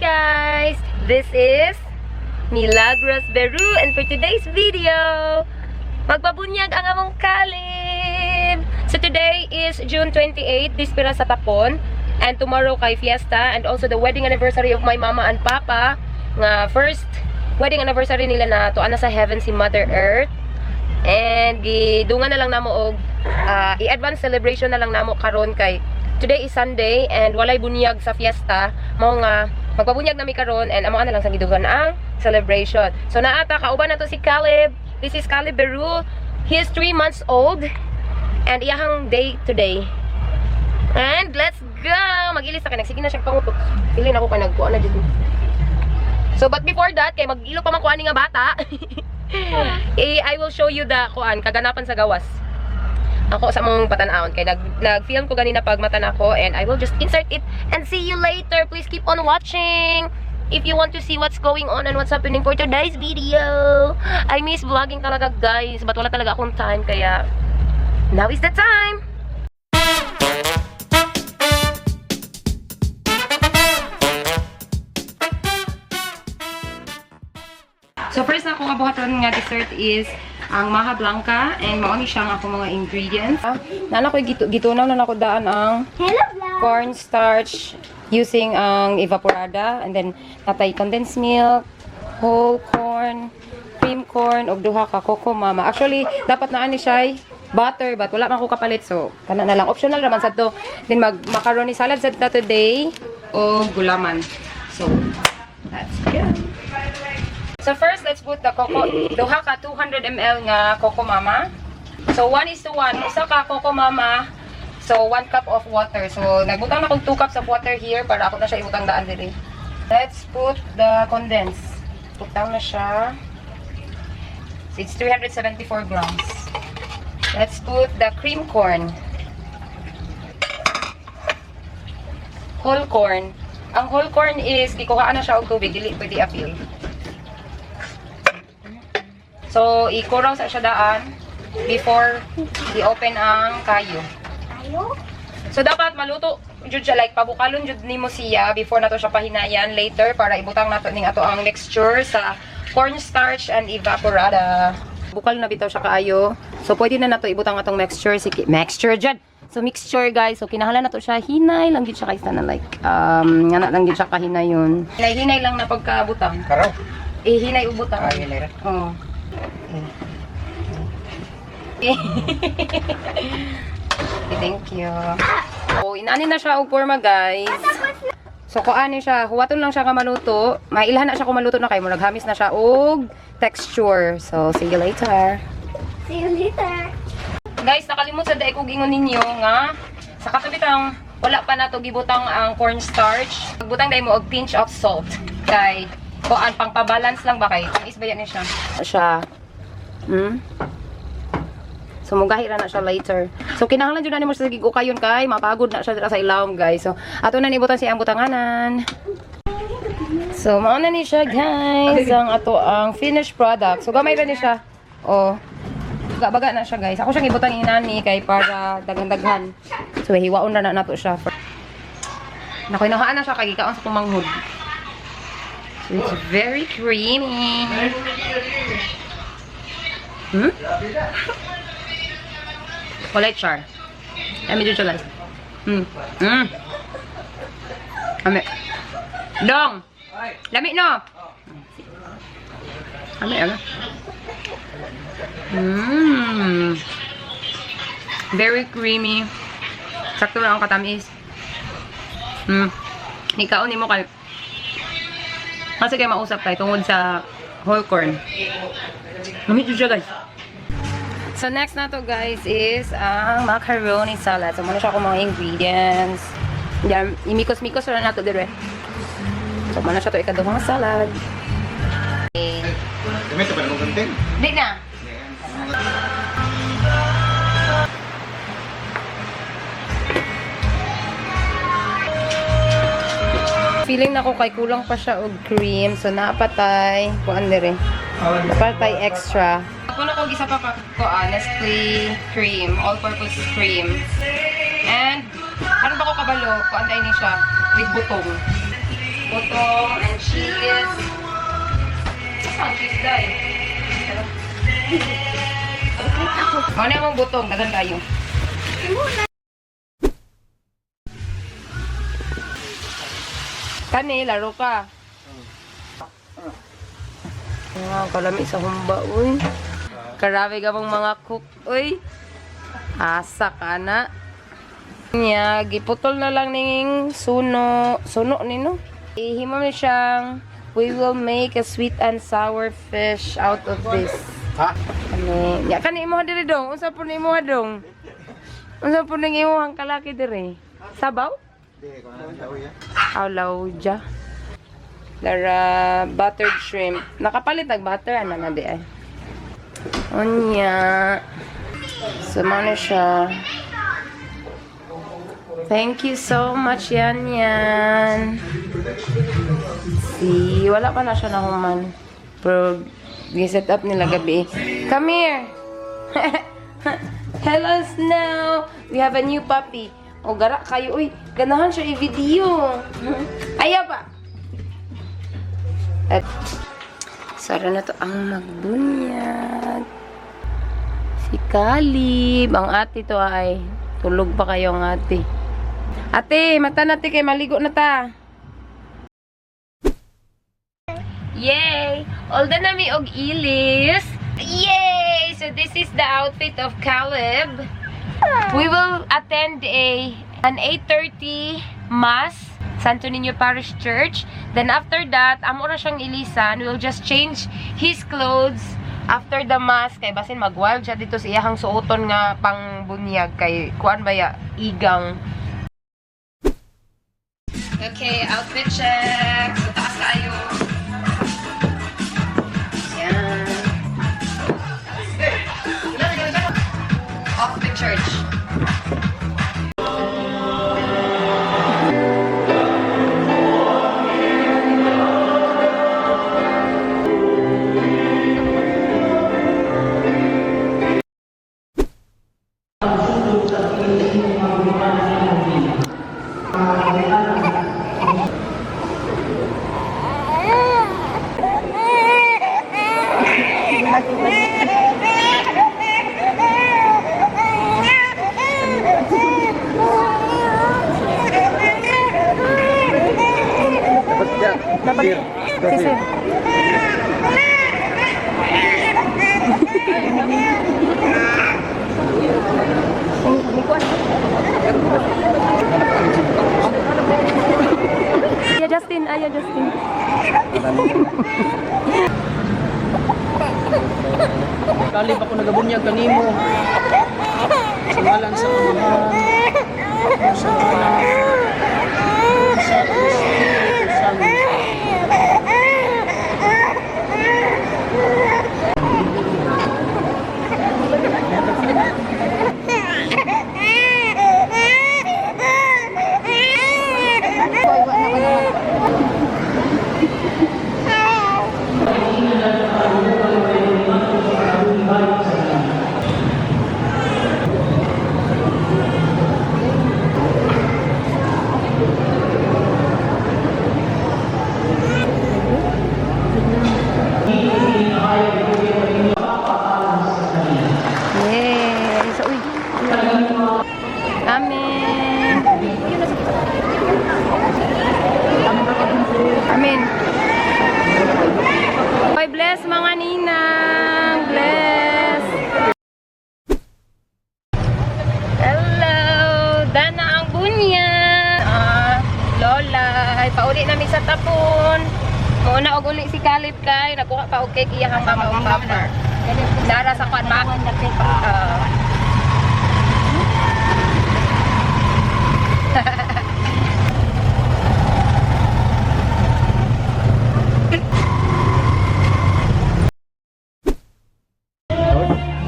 guys! This is Milagros Beru, and for today's video, magbabunyag ang among Caleb! So today is June 28, Dispira sa Tapon, and tomorrow kay Fiesta, and also the wedding anniversary of my mama and papa, nga first wedding anniversary nila na tuan na sa heaven si Mother Earth. And gidungan na lang namo og i-advance celebration na lang namo karon kay today is Sunday and walay bunyag sa fiesta. Mao nga magpabunyag nami karon and amo na lang sa gidugan ang celebration. So naata kauban na to si Caleb. This is Caleb Beru. He is 3 months old and iyahang day today. And let's go. Mag-ilis na kay nagsige na siya pangutok. Pili na ako kay nagkuan na dito. So but before that kay mag-ilo pa man kuan nga bata. I will show you the kuan kaganapan sa gawas. Ako sa mong patanawon kay nag-film ko ganina pag mata nako, and I will just insert it and see you later. Please keep on watching if you want to see what's going on and what's happening for today's video. I miss vlogging talaga guys, but wala talaga akong time kaya now is the time. So first na akong abuhaton nga dessert is ang maha blanca, and mao ni siya ang akong mga ingredients. Nana ko gitunaw na nako daan ang cornstarch using ang evaporada, and then natay condensed milk, whole corn, cream corn ug duha ka coco mama. Actually dapat na ani siya butter but wala man ko kapalit, so kana na lang optional raman sad to. Then mag macaroni salad sad ta today o gulaman. So that's good. So first, let's put the coco, duha ka 200 ml nga coco mama. So 1:1, usa ka coco mama. So 1 cup of water. So nagbutang na kog 2 cups of water here para ako na siya ibutang daan diri. Let's put the condensed. Butang na siya. It's 374 grams. Let's put the cream corn. Whole corn. Ang whole corn is gikuhaan na siya og tubig, dili pwede apil. So, ikuraw sa siya daan before i-open ang kayo. So, dapat maluto jud siya, like pabukalon jud nimo siya before nato siya pahinayan later para ibutang nato ning ato ang mixture sa cornstarch and evaporada. Bukal na bitaw siya kaayo. So, pwede na nato ibutang atong mixture jud. So, mixture guys. So, kinahanglan nato siya hinay lang gid siya kaysa na like ngana lang gid siya kahinay yun. Hinay lang na pagkabutang. Karaw. Hinay ubutang. Hinay ra. Oh. Okay, thank you. So, inani na siya og forma, guys. So, kuani siya. Huwaton lang siya ka maluto. Mailhan na siya kung maluto na kayo. Naghamis na siya og texture. So, see you later. See you later. Guys, nakalimot sa daig kong ingon ninyo nga sa katubitang wala pa na to gibutang ang cornstarch. Magbutang dahil mo og pinch of salt. Kay kuan pang pa-balance lang ba kay tamis ba yan niya siya. So mugahira na siya later. So kinahanglan jud na nimo sa gigo kayon kay mapagod na siya sa ilawom guys. So ato na nibutan siya ang butanganan. So mao na ni siya guys ang ato ang finished product. So gamay ra ni siya. Oh. Baga na siya guys. Ako siyang ibutang inani kay para daghan-daghan. So hiwaon na nato siya. Nakoy nahaan na siya kay gikaon sa kumanghod. So it's very creamy. Walay char. Let me do it guys. Ame. Dong. Lami no. Ame ala. Very creamy. Sakto lang ang katamis. Ikaon nimo kay kasi kayo mausap tayo tungod sa whole corn. Lamig siya guys. So next na to guys is ang macaroni salad. So muna siya akong mga ingredients. Yan, imikos-mikos na nato dire. So muna siya to ikaduhang salad. Kami ito ba naman content? Di na. Feeling na ko kay kulang pa siya og cream. So napatay kuan dire. Napatay extra. Ako na kong isa pa Nestle cream, all-purpose cream. And ano ba ko kabalo? Kuan tayo ni siya with butong. Butong Ano yung butong? Dagan kayo. Kani, laro ka. Kalami sa humba, uy. Karami ka bang mga cook, uy. Asa ka na. Nya, giputol na lang ning suno nino. Ihimo ni siyang, we will make a sweet and sour fish out of this. Ha? Kani, ya kani imo diri dong. Unsa po ni imo dong? Unsa po ning imo ang kalaki diri? Sabaw? Hawlaw ja. Lara buttered shrimp. Nakapalit nag butter ana na di ay. Onya. Sumana siya. Thank you so much, Yan. See, wala pa na siya nahuman. Pero, set up nila gabi. Come here! Hello, Snow! We have a new puppy. O, gara kayo. Uy, ganahan siya i-video. Ayaw pa! At, sara na to ang magbunyag. Si Kalib. Ang ate to ay, tulog pa kayo ang ate. Ate, mata natin kay maligo na ta. Yay! Olda na mi og ilis. Yay! So this is the outfit of Caleb. We will attend an 8:30 mass Santo Niño Parish Church. Then after that, amo ra siyang ilisan. We'll just change his clothes after the mass kay basin mag-wild siya dito sa iyahang suoton nga pang bunyag kay kuan baya igang. Okay, outfit check. So, taas tayo. Yan. Off the church. Dapat kasi Aya Justin. Kalib ako nagabunyag kanimo. Sa ngalan sa Ama, sa Anak, sa Espiritu Santo. Amin. Amin. Oy, bless mga ninang. Bless. Hello. Dana ang bunya. Lola. Ay, pauli namin sa tapon. Muna og uli si Kalip kay. Nakuha pa og cake iyang mama o papa. Dara sa kwan ma.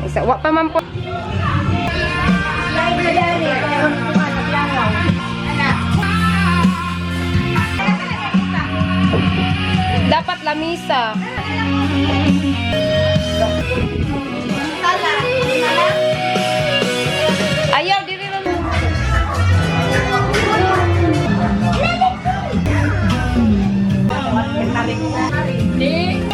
Isa, wa pa man po. Dapat lamisa. Ayaw, diri lang. Di.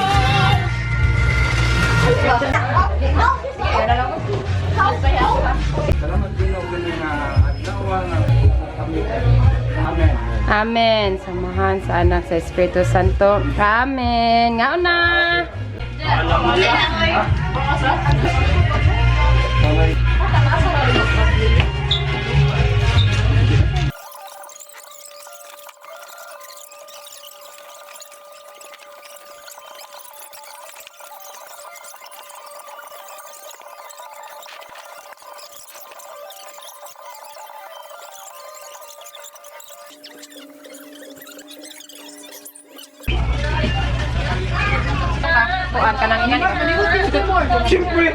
Amen. Samahan sa anak sa Espiritu Santo. Amen. Ngaon na. Kuan ka nang iyan. Siyempre!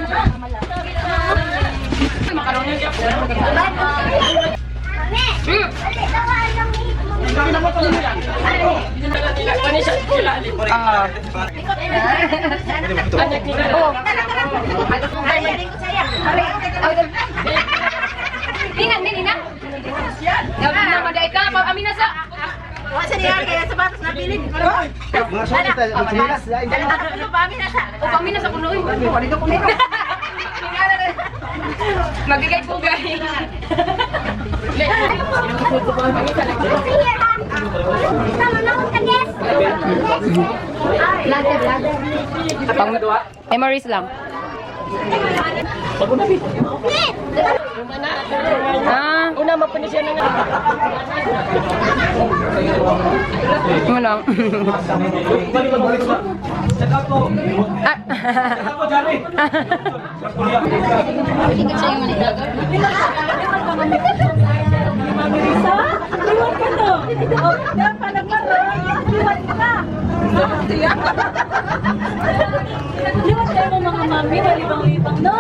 Ingat, Nina. Ya, na maday ka, amina sa. Wasa niya kaya sa batas na pilit. Mga sote tayo, magsihilas. Upami na sa puno. Magigay po guys. Memories lang. Ah, Una mapunin siya ng ano lang. Liwat kayo mo mga mami, malibang-libang, no?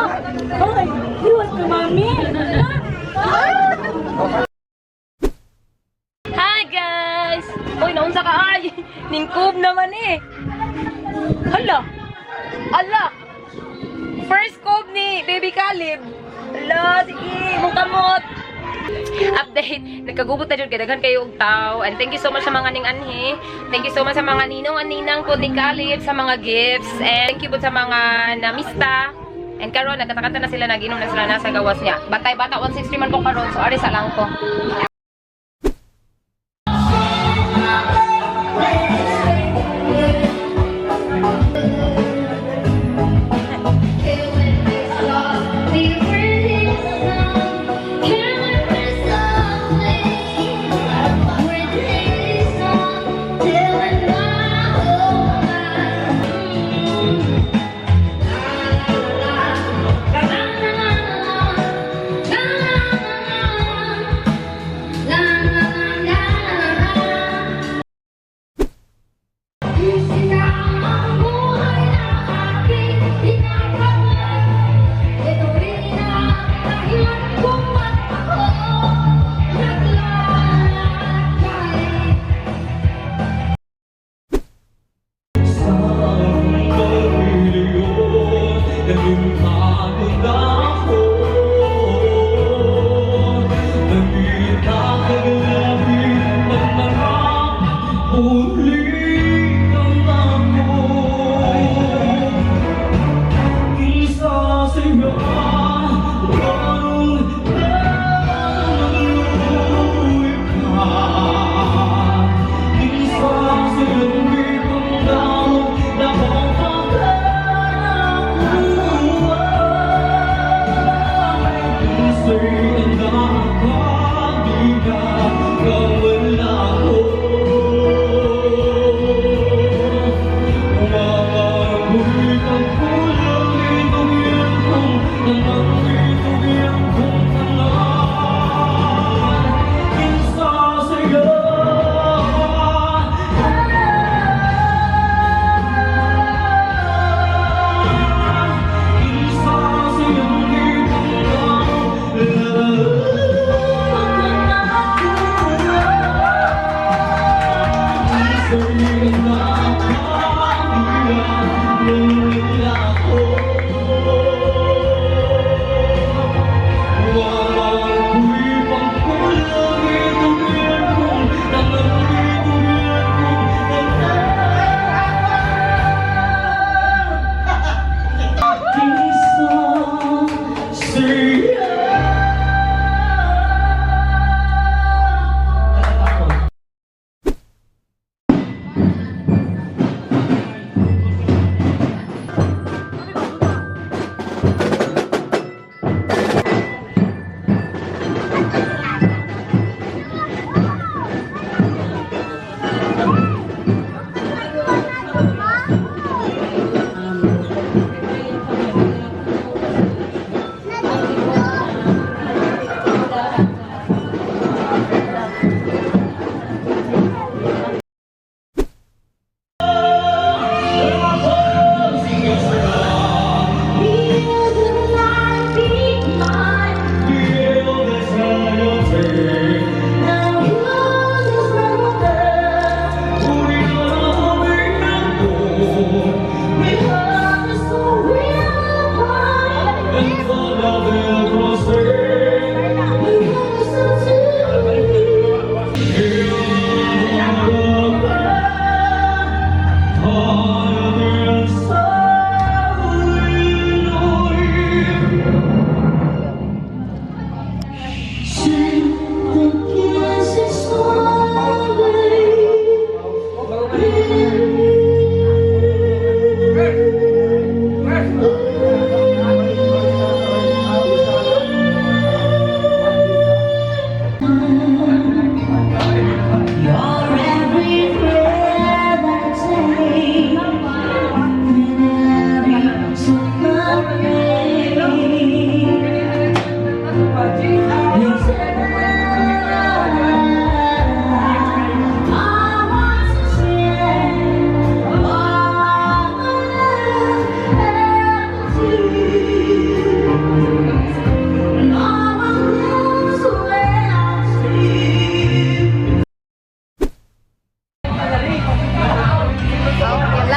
Okay, liwat ka mami. Hi guys! Uy, naunsa ka ay! Ningkub naman eh! Hala! Ala! First cob ni Baby Caleb! Hala! Sige! Mong kamot! Update! Nagkagubot na dyan. Kadaghan kayo og tao. And thank you so much sa mga ning-anhi. Thank you so much sa mga ninong and ninang po ni Caleb sa mga gifts. And thank you po sa mga namista. And karon nagkatakanta na sila, nag-inom na sila nasa gawas niya. Batay-bata, 160 man ko karon. So, ari sa lang ko.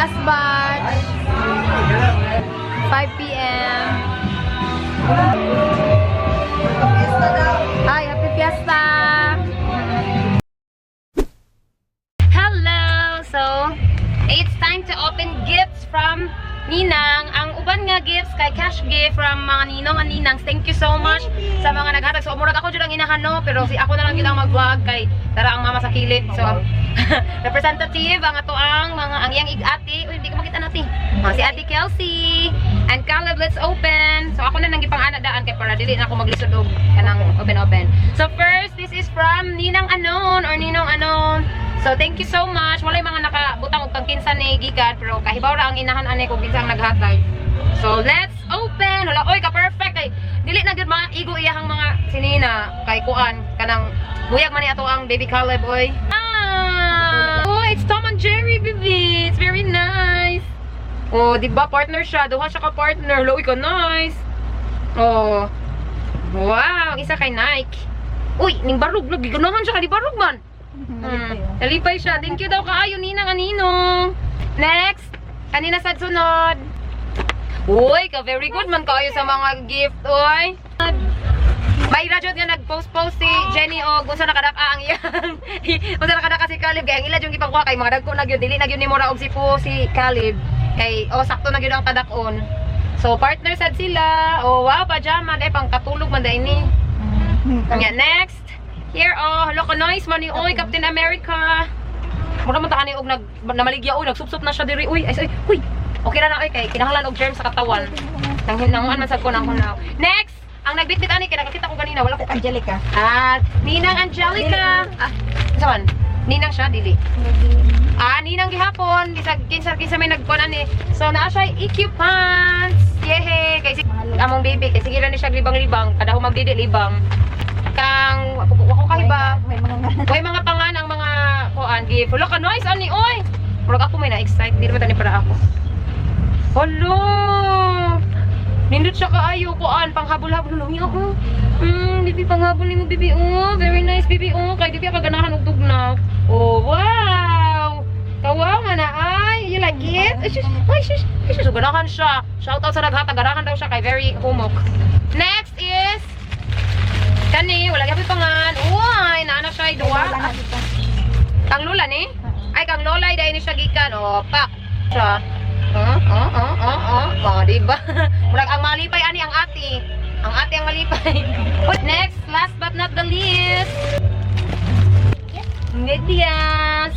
Last batch. 5 p.m. Hi, happy fiesta! Hello! So, it's time to open gifts from Ninang. Ang uban nga gifts kay cash gift from mga ninong and ninangs. Thank you so much sa mga naghatag. So, murag ako dyan ang inahano, pero si ako na lang yun ang mag-vlog kay tara ang mama sa kilid. So, representative ang ato ang mga ang iyang ig-ati. Uy, hindi ko makita natin. Si Ate Kelsey and Caleb, let's open. So, ako na nang ipang-ana daan kay para dili na ako maglisod og kanang open-open. So, first, this is from Ninang Anon or Ninong Anon. So, thank you so much. Walay mga nakabutang og pangkinsa ni gikan, pero kahibaw ra ang inahan ani kung kinsa ang naghatag. So, let's open. Hala, oy, ka-perfect kay dili na gyud maigo iyahang mga sinina kay kuan kanang buyag man ni ato ang baby Caleb, oy. Oh, it's Tom and Jerry, baby. It's very nice. Oh, di ba partner siya? Duha siya ka partner. Hala, oy, ka nice. Oh. Wow, isa kay Nike. Uy, ning barug lagi ganahan siya kay di barug man. Nalipay siya. Thank you daw kaayo Ninang Aninong. Next, kanina sa sunod. Uy, ka very good man kaayo sa mga gift, oy. May radyot nga nag-post si Jenny og unsa nakadaka ang iyang. Unsa nakadaka si Caleb kay ang ila yung ipangkuha kay mga dagko na gyud dili na gyud ni mura og si Caleb. Kay sakto na gyud ang tadakon. So partner sad sila. Oh wow, pajama day pang katulog man day ni. Nga next. Here, oh, hello ka nice man ni oy, Captain America. Mura man ta ani og namaligya oy, nagsupsup na siya diri. Uy, ay, uy. Okay na na oy kay kinahanglan og germ sa katawan. Nanguan man sad ko nang hunaw. Next, ang nagbitbit ani kay nakakita ko kanina, wala ko Angelica. Ninang Angelica. Saan? Ninang siya dili. Ninang gihapon, bisag kinsa may nagkuan ani. So naa siya EQ pants. Yehe, kay among baby kay sige ra ni siya libang-libang, kada humag didi libang. Kang wako kahiba may mga pangan ang mga kuan gift. Wala ka nice ani oy. Murag ako may na-excite di naman tani para ako. Hello. Nindot siya kaayo kuan panghabol-habol niyo oh. Bibi panghabol nimo bibi oh. Very nice bibi oh. Kay di ka ganahan og tugnaw. Oh wow. Kawaw man na ay. You like it? Ay sus. Ganahan siya. Shout out sa naghatag ganahan daw siya kay very humok. Next is kani, wala gyapon pangan. Uy, naana siya duwa. Kang lula ni? Ay kang lolay dai ni siya gikan. Oh, pak. Siya. Diba? Murag ang malipay ani ang ati. Ang ati ang malipay. Next, last but not the least. Medias.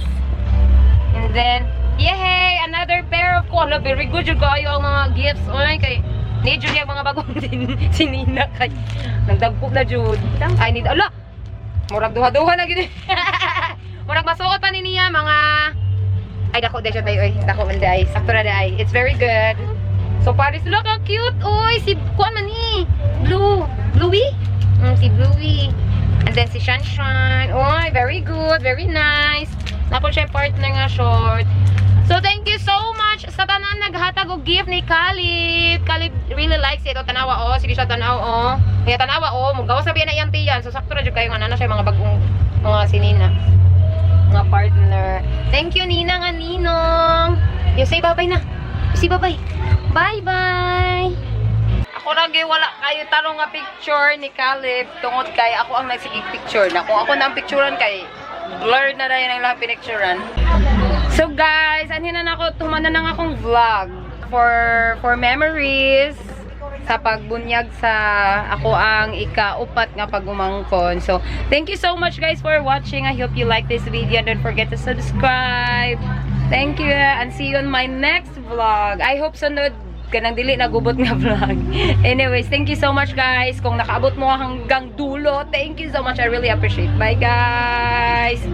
And then, yay, another pair of kola. Very good yung kayo ang mga gifts. Oy, kay need yun yung mga bagong sinina kay nagdagpog na jud. Ay need ala. Murag duha-duha na gid. Murag masuot pa ni niya mga ay dako siya tayo oy. Dako man day. Sakto na day. It's very good. So Paris look how cute. Oy si kuan man ni. Bluey? Si Bluey. And then si Sunshine. Oy, very good, very nice. Nako siya partner nga short. So thank you so much sa tanan naghatag og gift ni Caleb. Caleb really likes it. O tanawa oh, sige siya tanaw oh. Kaya tanawa oh, mugawas na biya na iyang tiyan. So sakto ra jud kayo nga nana siya mga bagong mga sinina. Mga partner. Thank you Ninang and Ninong. You say bye-bye na. You say bye-bye. Bye-bye. Ako ra gyud wala kayo tarong nga picture ni Caleb tungod kay ako ang nagsigig picture na. Kung ako na ang picturean kay blurred na rin ang lahat pinicturean. So guys, anhin na ako, tumana na akong vlog for memories sa pagbunyag sa ako ang ika-upat nga pagumangkon. So, thank you so much guys for watching. I hope you like this video and don't forget to subscribe. Thank you and see you on my next vlog. I hope sunod kanang dili nagubot nga vlog. Anyways, thank you so much guys. Kung nakaabot mo hanggang dulo, thank you so much. I really appreciate. Bye guys!